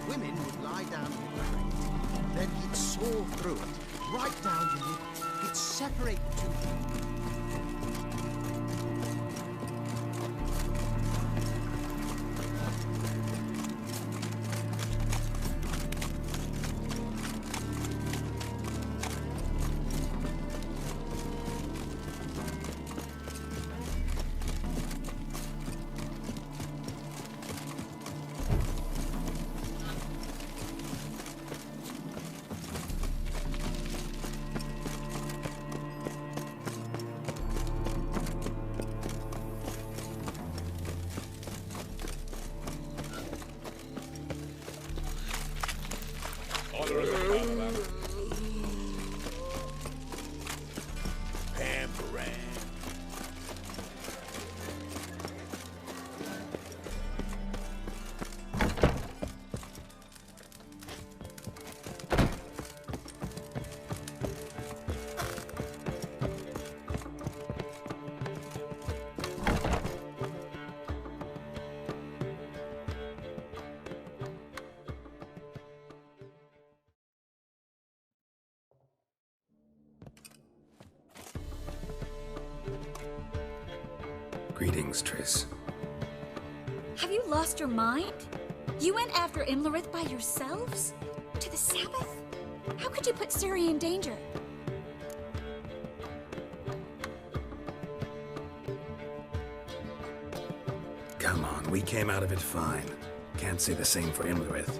women would lie down in the grave. Then he'd saw through it, right down the middle. He'd separate the two. Greetings, Triss. Have you lost your mind? You went after Imlerith by yourselves? To the Sabbath? How could you put Ciri in danger? Come on, we came out of it fine. Can't say the same for Imlerith.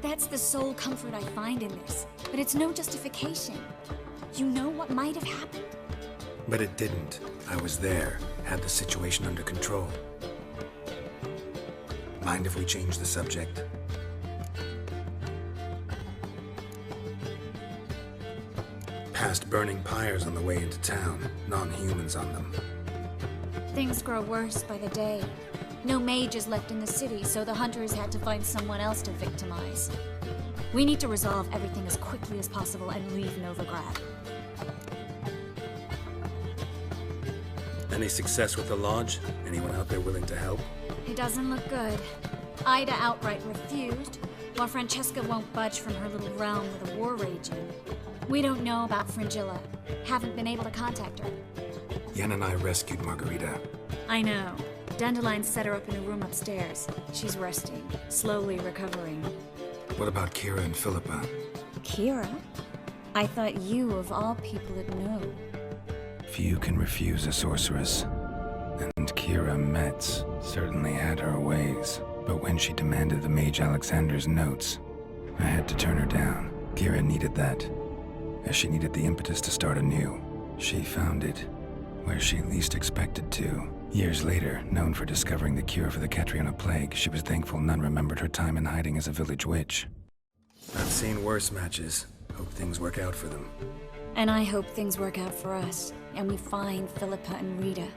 That's the sole comfort I find in this, but it's no justification. You know what might have happened? But it didn't. I was there, had the situation under control. Mind if we change the subject? Past burning pyres on the way into town, non-humans on them. Things grow worse by the day. No mages left in the city, so the hunters had to find someone else to victimize. We need to resolve everything as quickly as possible and leave Novigrad. Any success with the lodge? Anyone out there willing to help? It doesn't look good. Ida outright refused, while Francesca won't budge from her little realm with a war raging. We don't know about Fringilla. Haven't been able to contact her. Yen and I rescued Margarita. I know. Dandelion set her up in a room upstairs. She's resting, slowly recovering. What about Kira and Philippa? Kira? I thought you, of all people, would know. Few can refuse a sorceress. And Kira Metz certainly had her ways. But when she demanded the Mage Alexander's notes, I had to turn her down. Kira needed that, as she needed the impetus to start anew. She found it where she least expected to. Years later, known for discovering the cure for the Catriona plague, she was thankful none remembered her time in hiding as a village witch. I've seen worse matches. Hope things work out for them. And I hope things work out for us, and we find Philippa and Rita.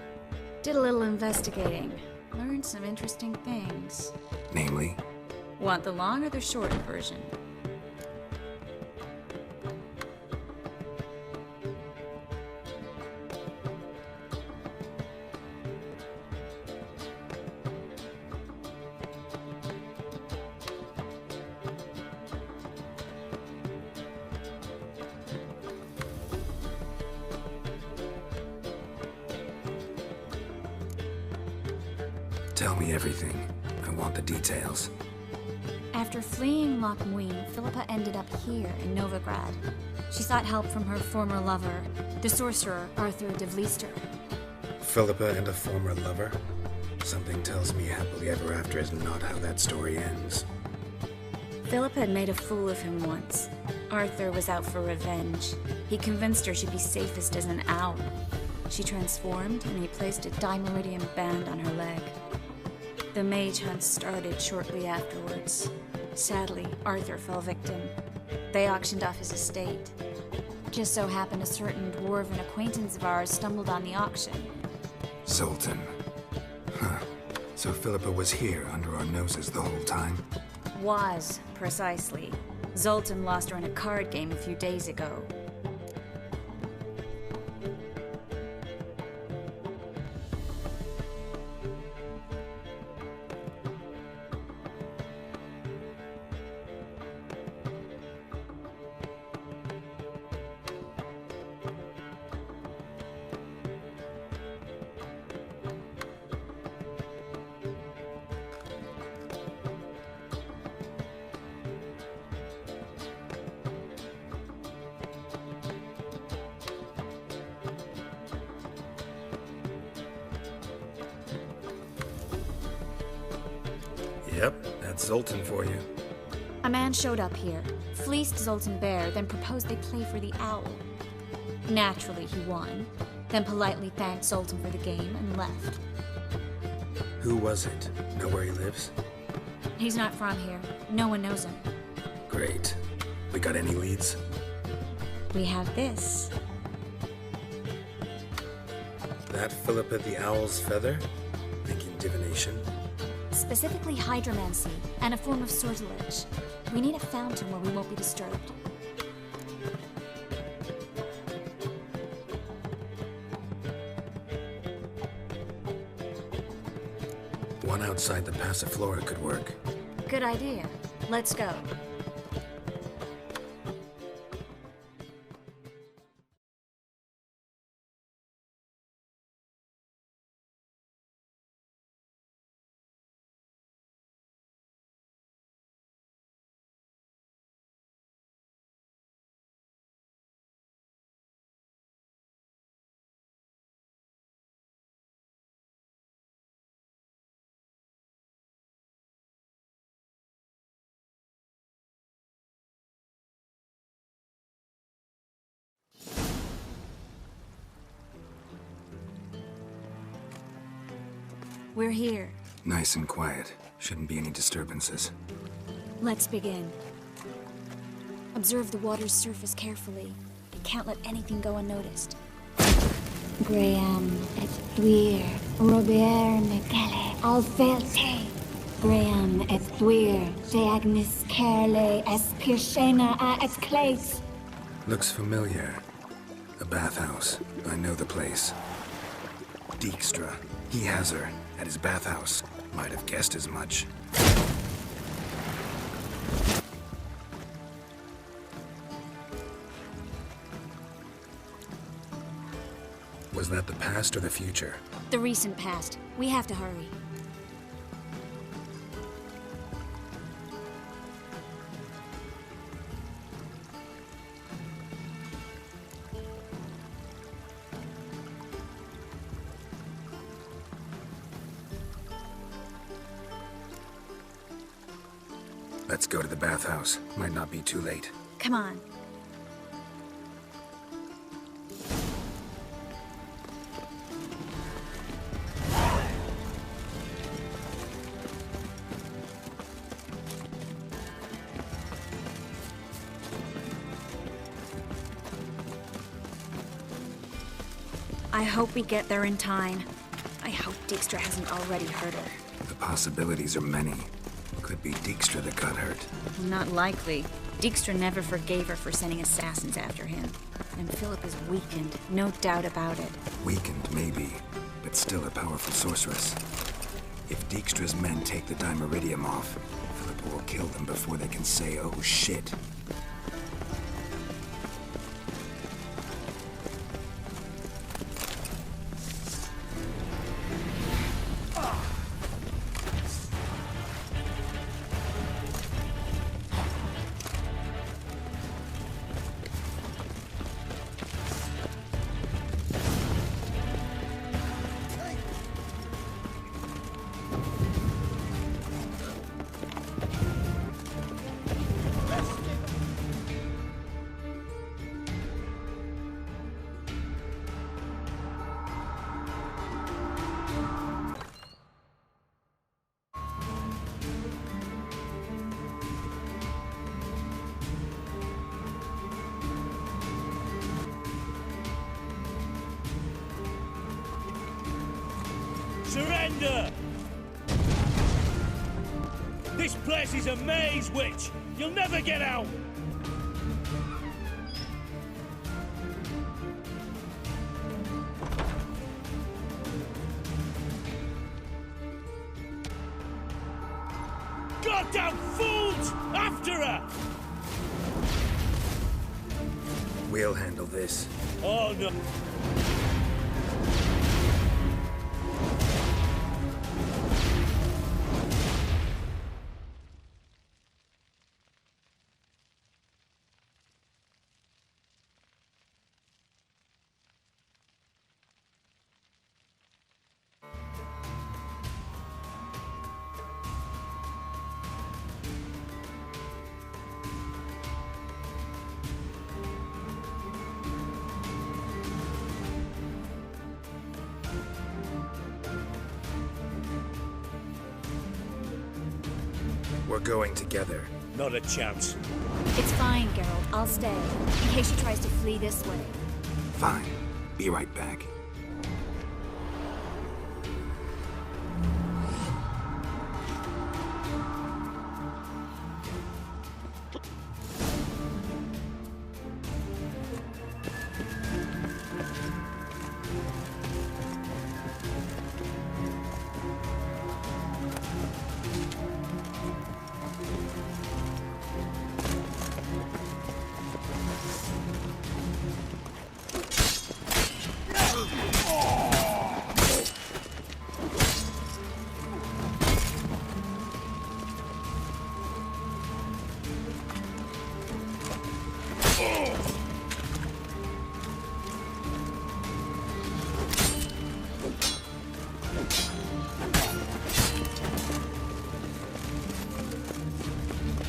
Did a little investigating. Learned some interesting things. Namely? Want the long or the short version? Tell me everything. I want the details. After fleeing Loch Muin, Philippa ended up here in Novigrad. She sought help from her former lover, the sorcerer Arthur de Vlister. Philippa and a former lover? Something tells me happily ever after is not how that story ends. Philippa had made a fool of him once. Arthur was out for revenge. He convinced her she'd be safest as an owl. She transformed, and he placed a Dimeridian band on her leg. The mage hunt started shortly afterwards. Sadly, Arthur fell victim. They auctioned off his estate. Just so happened a certain dwarven acquaintance of ours stumbled on the auction. Zoltan. Huh. So Philippa was here under our noses the whole time? Was, precisely. Zoltan lost her in a card game a few days ago. Yep, that's Zoltan for you. A man showed up here, fleeced Zoltan Bear, then proposed they play for the owl. Naturally, he won, then politely thanked Zoltan for the game and left. Who was it? Know where he lives? He's not from here. No one knows him. Great. We got any leads? We have this. That Philippa the Owl's feather? Thinking divination? Specifically hydromancy, and a form of sortilege. We need a fountain where we won't be disturbed. One outside the Passiflora could work. Good idea. Let's go. We're here. Nice and quiet. Shouldn't be any disturbances. Let's begin. Observe the water's surface carefully. You can't let anything go unnoticed. Graham et thuir, Robert Mekele, Alfelte. Graham et thuir, Deagnis Kerle, Espirshena a et Clates. Looks familiar. A bathhouse. I know the place. Dijkstra. He has her. At his bathhouse. Might have guessed as much. Was that the past or the future? The recent past. We have to hurry. Let's go to the bathhouse. Might not be too late. Come on. I hope we get there in time. I hope Dijkstra hasn't already hurt her. The possibilities are many. Could be Dijkstra that got hurt. Not likely. Dijkstra never forgave her for sending assassins after him. And Philip is weakened, no doubt about it. Weakened, maybe, but still a powerful sorceress. If Dijkstra's men take the Dimeridium off, Philippa will kill them before they can say, oh shit. Surrender! This place is a maze, witch! You'll never get out! Goddamn fools! After her! We'll handle this. Oh no. We're going together. Not a chance. It's fine, Geralt. I'll stay, in case she tries to flee this way. Fine. Be right back.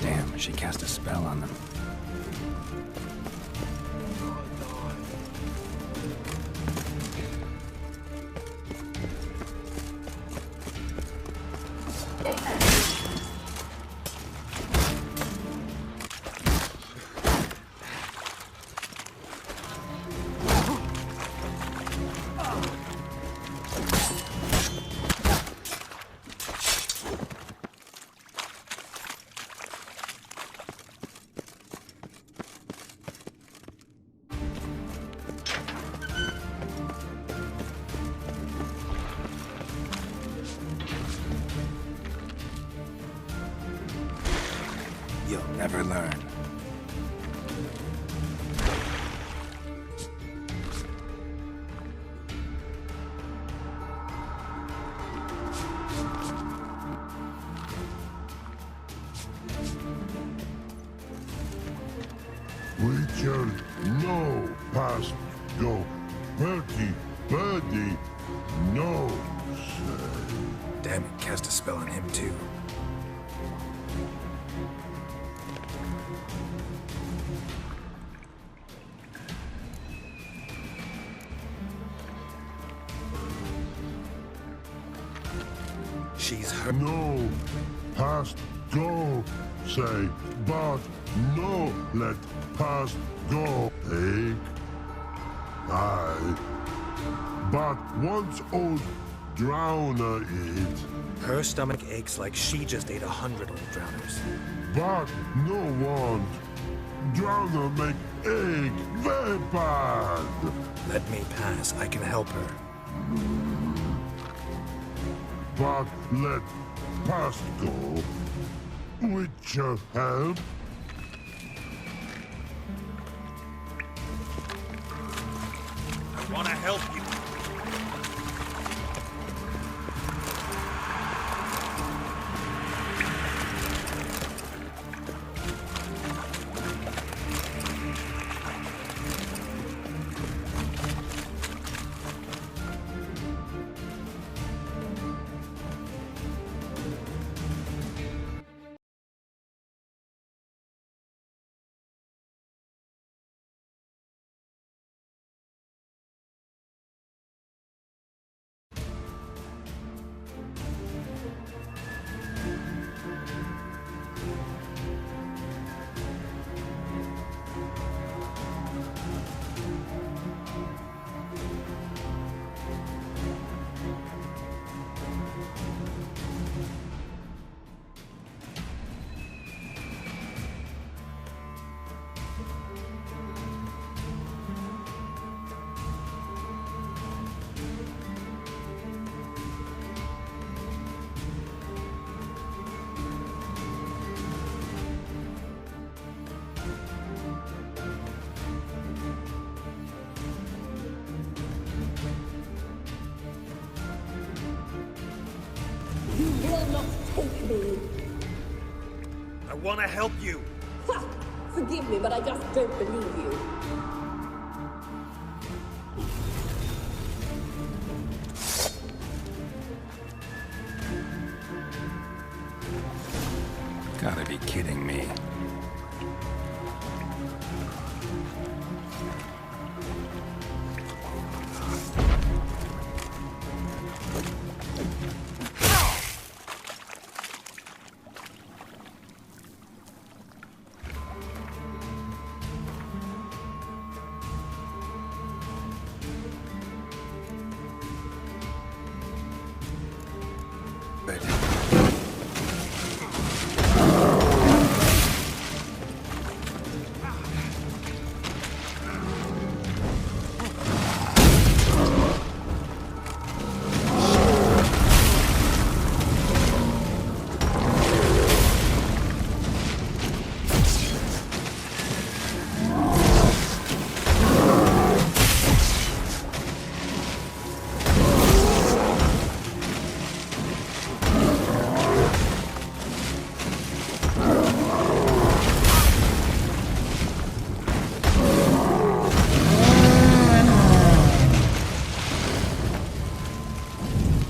Damn, she cast a spell on them. You'll never learn. Witcher, no past go. Bertie, birdie, no say. Damn it, cast a spell on him too. She's hurt. No past go say, but no let past go. Take. Aye. But once old drowner eat. Her stomach aches like she just ate 100 old drowners. But no want. Drowner make egg very bad. Let me pass. I can help her. But let past go. Witcher help. I want to help you. You will not take me. I want to help you. Ha! Forgive me, but I just don't believe you. Gotta be kidding me. Good.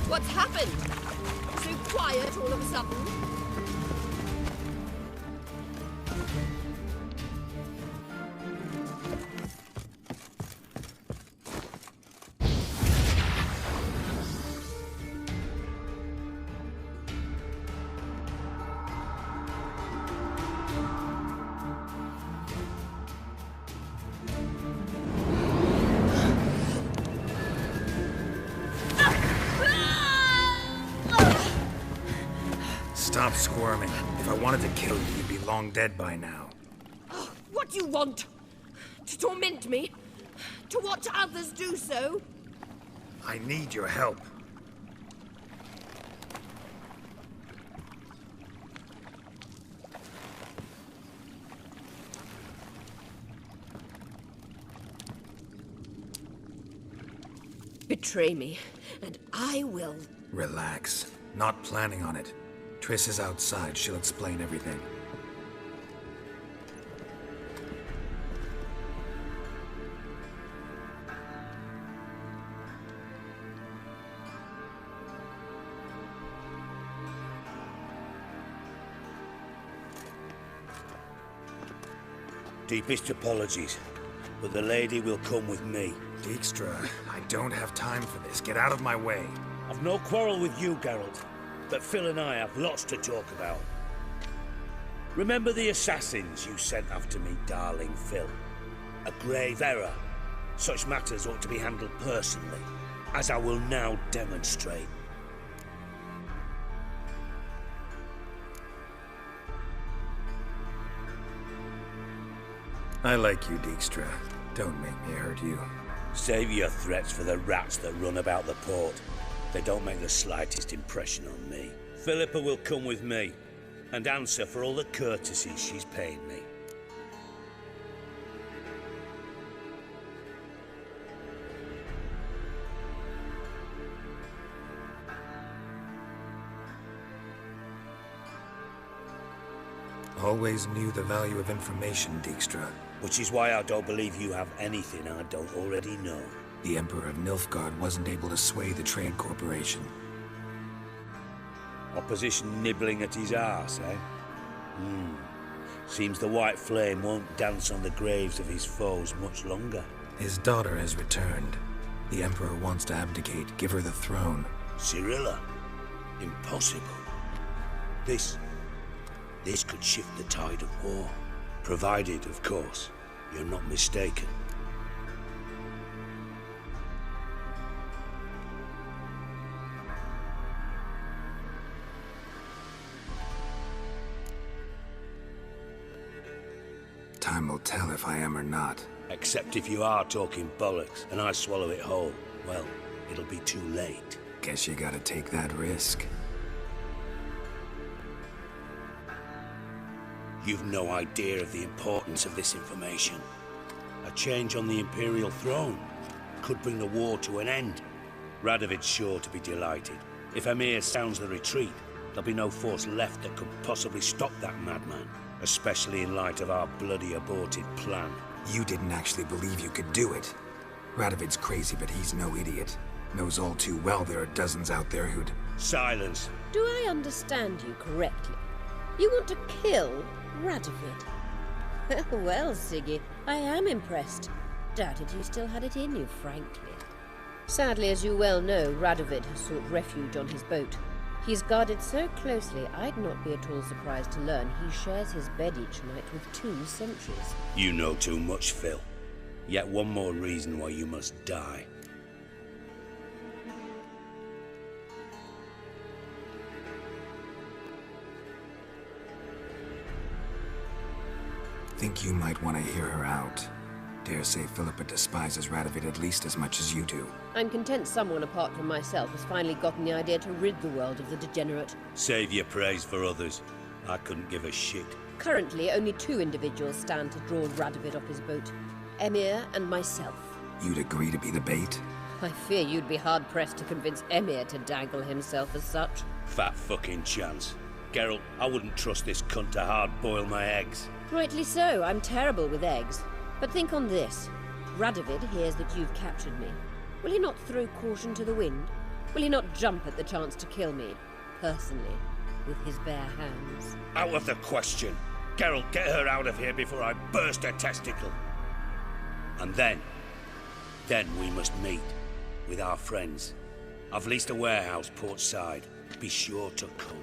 What's happened? So quiet all of a sudden? Stop squirming. If I wanted to kill you, you'd be long dead by now. What do you want? To torment me? To watch others do so? I need your help. Betray me, and I will. Relax. Not planning on it. Triss is outside. She'll explain everything. Deepest apologies, but the lady will come with me. Dijkstra, I don't have time for this. Get out of my way. I've no quarrel with you, Geralt, but Phil and I have lots to talk about. Remember the assassins you sent after me, darling Phil? A grave error. Such matters ought to be handled personally, as I will now demonstrate. I like you, Dijkstra. Don't make me hurt you. Save your threats for the rats that run about the port. They don't make the slightest impression on me. Philippa will come with me, and answer for all the courtesies she's paid me. Always knew the value of information, Dijkstra. Which is why I don't believe you have anything I don't already know. The Emperor of Nilfgaard wasn't able to sway the Trade Corporation. Opposition nibbling at his arse, eh? Seems the White Flame won't dance on the graves of his foes much longer. His daughter has returned. The Emperor wants to abdicate, give her the throne. Cyrilla? Impossible. This could shift the tide of war. Provided, of course, you're not mistaken. Time will tell if I am or not. Except if you are talking bollocks and I swallow it whole. Well, it'll be too late. Guess you gotta take that risk. You've no idea of the importance of this information. A change on the Imperial throne could bring the war to an end. Radovid's sure to be delighted. If Emir sounds the retreat, there'll be no force left that could possibly stop that madman. Especially in light of our bloody aborted plan. You didn't actually believe you could do it. Radovid's crazy, but he's no idiot. Knows all too well there are dozens out there who'd... Silence. Do I understand you correctly? You want to kill Radovid? Well, Siggy, I am impressed. Doubted you still had it in you, frankly. Sadly, as you well know, Radovid has sought refuge on his boat. He's guarded so closely, I'd not be at all surprised to learn he shares his bed each night with 2 sentries. You know too much, Phil. Yet one more reason why you must die. think you might want to hear her out. Dare say Philippa despises Radovid at least as much as you do. I'm content someone apart from myself has finally gotten the idea to rid the world of the degenerate. Save your praise for others. I couldn't give a shit. Currently, only 2 individuals stand to draw Radovid off his boat. Emir and myself. You'd agree to be the bait? I fear you'd be hard-pressed to convince Emir to dangle himself as such. Fat fucking chance. Geralt, I wouldn't trust this cunt to hard-boil my eggs. Rightly so, I'm terrible with eggs. But think on this. Radovid hears that you've captured me. Will he not throw caution to the wind? Will he not jump at the chance to kill me, personally, with his bare hands? Out of the question. Geralt, get her out of here before I burst her testicle. And then we must meet with our friends. I've leased a warehouse port side. Be sure to come.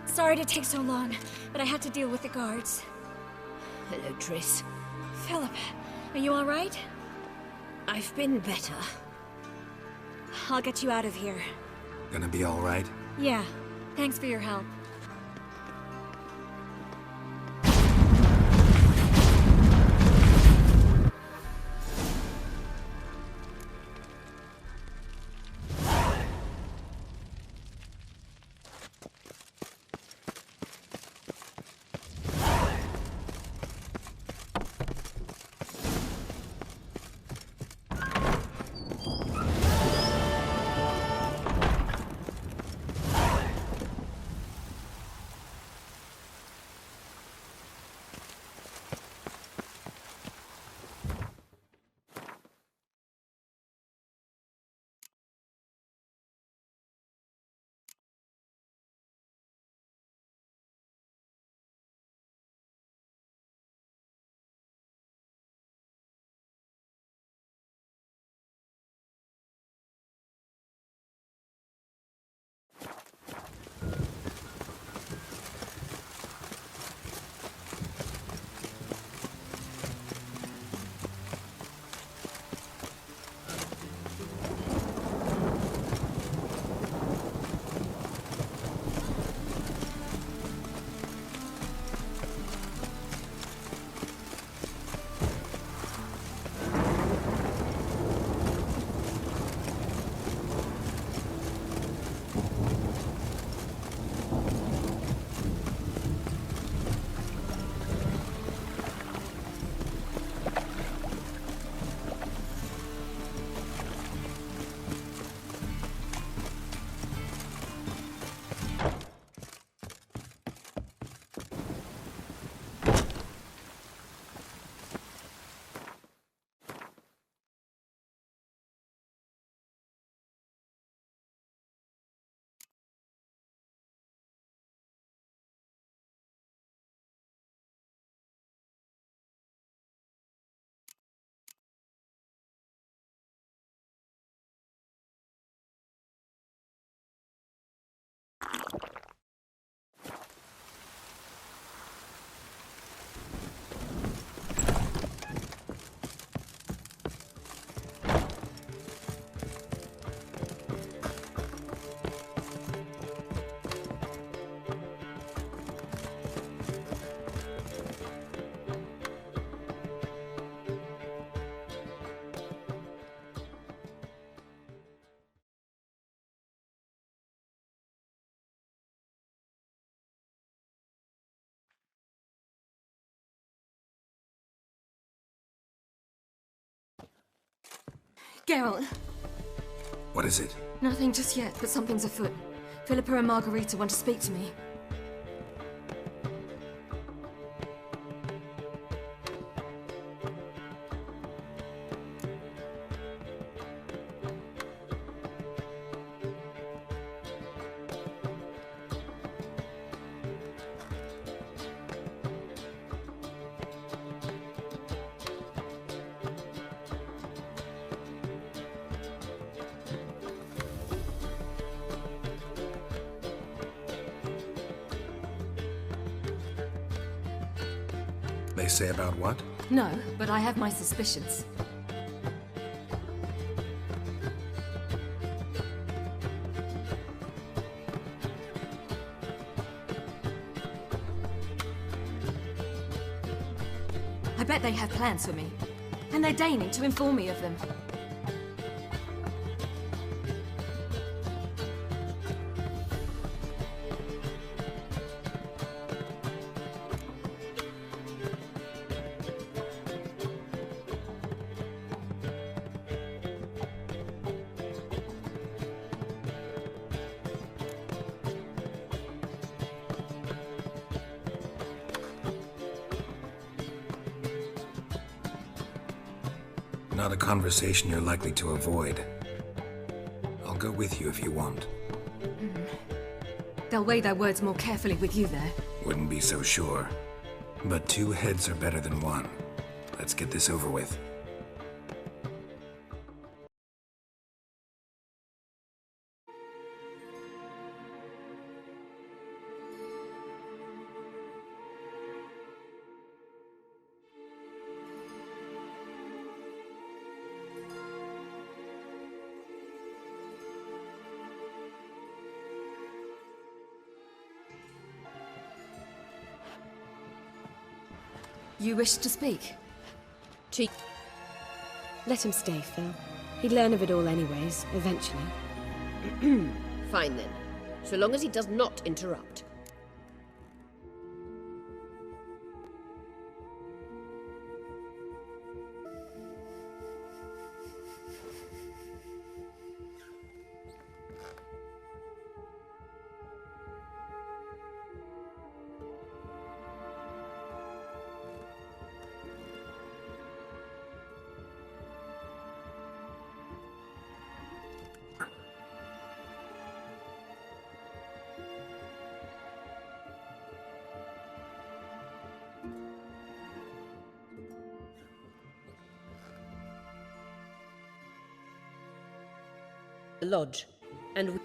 Sorry to take so long, but I had to deal with the guards. Hello, Triss. Philip, are you all right? I've been better. I'll get you out of here. Gonna be all right? Yeah, thanks for your help. Geralt. What is it? Nothing just yet, but something's afoot. Philippa and Margarita want to speak to me. They say about what? No, but I have my suspicions. I bet they have plans for me. And they're deigning to inform me of them. Not a conversation you're likely to avoid. I'll go with you if you want. They'll weigh their words more carefully with you there. Wouldn't be so sure. But 2 heads are better than 1. Let's get this over with. You wish to speak? Let him stay, Phil. He'd learn of it all anyways, eventually. Fine then, so long as he does not interrupt. Lodge, and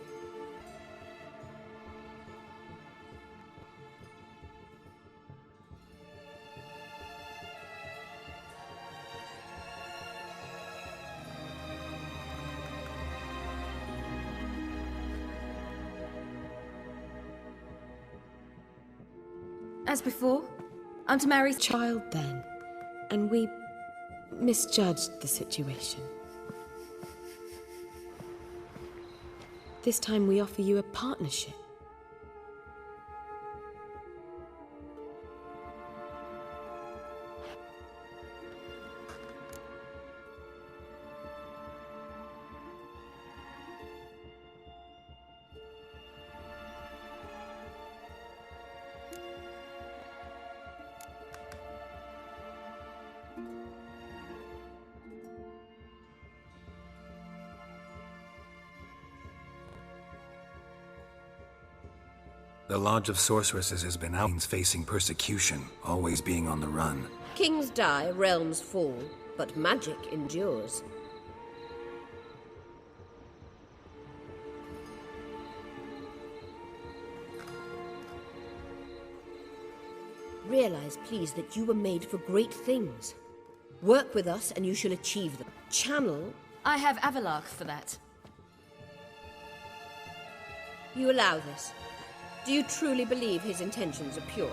As before, I'm to marry... Child then, and we misjudged the situation. This time we offer you a partnership. The Lodge of Sorceresses has been out facing persecution, always being on the run. kings die, realms fall, but magic endures. Realize, please, that you were made for great things. Work with us and you shall achieve them. Channel... I have Avalark for that. You allow this. Do you truly believe his intentions are pure?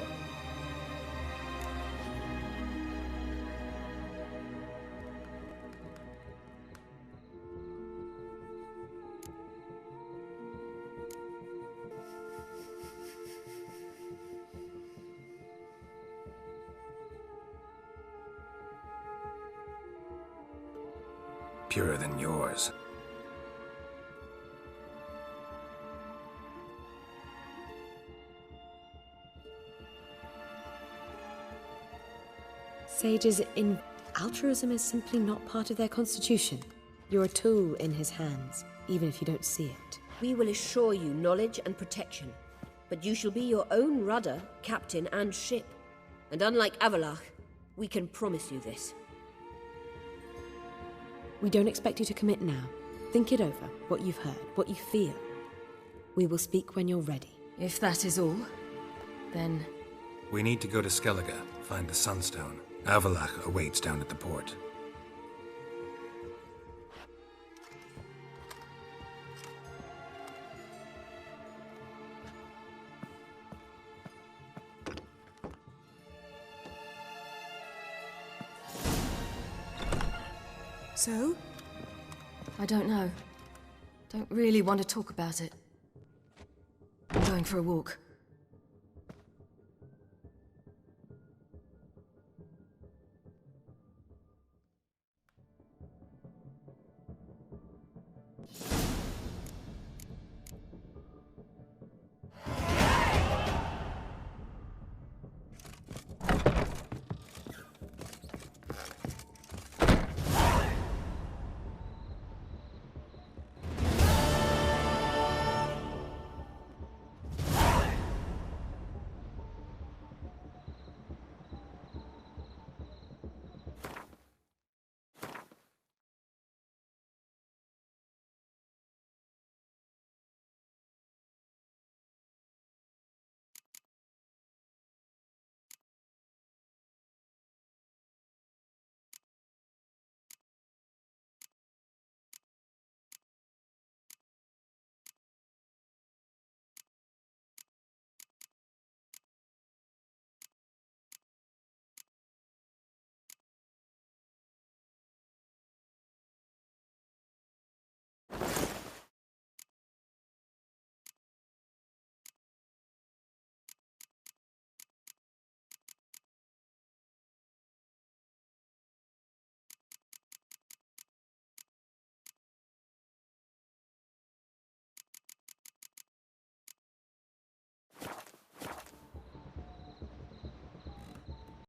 Purer than yours. Sages in altruism is simply not part of their constitution. You're a tool in his hands, even if you don't see it. We will assure you knowledge and protection, but you shall be your own rudder, captain, and ship. And unlike Avalark, we can promise you this. We don't expect you to commit now. Think it over, what you've heard, what you feel. We will speak when you're ready. If that is all, then... We need to go to Skellige, find the Sunstone. Avalach awaits down at the port. So? I don't know. Don't really want to talk about it. I'm going for a walk.